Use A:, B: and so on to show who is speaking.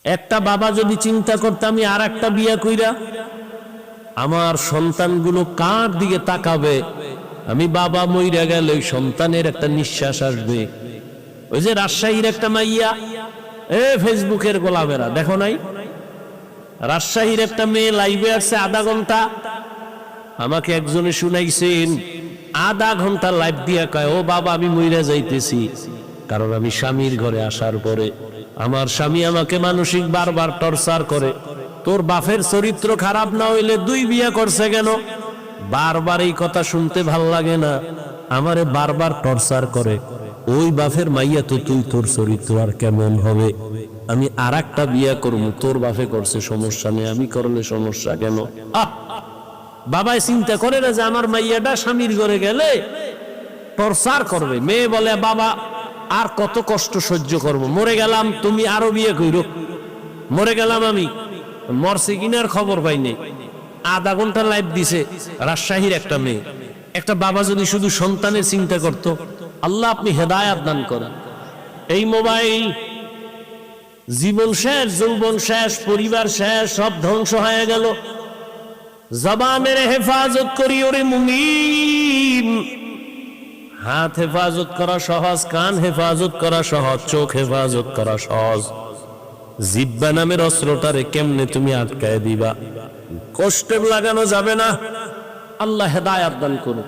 A: একটা বাবা যদি চিন্তা করতে আমি আর একটা বিয়া কইরা আমার সন্তানগুলো কার দিকে তাকাবে, আমি বাবা মইরা গেলে ওই সন্তানের একটা নিঃশ্বাস আসবে। ওই যে রাজশাহীর একটা মাইয়া, ফেসবুকের গোলামেরা দেখো নাই, রাজশাহীর একটা মেয়ে লাইভে আসছে আধা ঘন্টা। আমাকে একজনে শুনাইছেন, আধা ঘন্টা লাইভ দিয়া কয়, ও বাবা আমি মইরা যাইতেছি, কারণ আমি স্বামীর ঘরে আসার পরে আমার স্বামী আমাকে মানসিক বারবার টর্চার করে। তোর বাপের চরিত্র খারাপ না হইলে 2 বিয়া করছে কেন? বারবার এই কথা শুনতে ভাল লাগে না, আমারে বারবার টর্চার করে। ওই বাপের মাইয়া তো তুই, তোর চরিত্র আর কেমন হবে? আমি আর একটা বিয়া করবো, তোর বাপে করছে সমস্যা নেই, আমি করলে সমস্যা কেন? বাবাই চিন্তা করে না যে আমার মাইয়াটা স্বামীর ঘরে গেলে টর্চার করবে। মেয়ে বলে, বাবা আর কত কষ্ট সহ্য করব, মরে গেলাম, তুমি আরো বিয়ে কইরো। মরে গেলাম, আমি মরছি কিনার খবর পাইনি। আধা ঘন্টা লাইভ দিছে রাজশাহীর একটা মেয়ে। একটা বাবা যদি শুধু সন্তানের চিন্তা করত, আল্লাহ আপনি হেদায়াত দান করেন। এই মোবাইল, জীবন শেষ, যৌবন শেষ, পরিবার শেষ, সব ধ্বংস হয়ে গেল। জবানের হেফাজত করি ওরে মুমিন। হাত হেফাজত করা সহজ, কান হেফাজত করা সহজ, চোখ হেফাজত করা সহজ। জিহ্বা নামের অস্ত্রটারে কেমনে তুমি আটকায় দিবা? কষ্টে লাগানো যাবে না। আল্লাহ হেদায়াত দান করুন।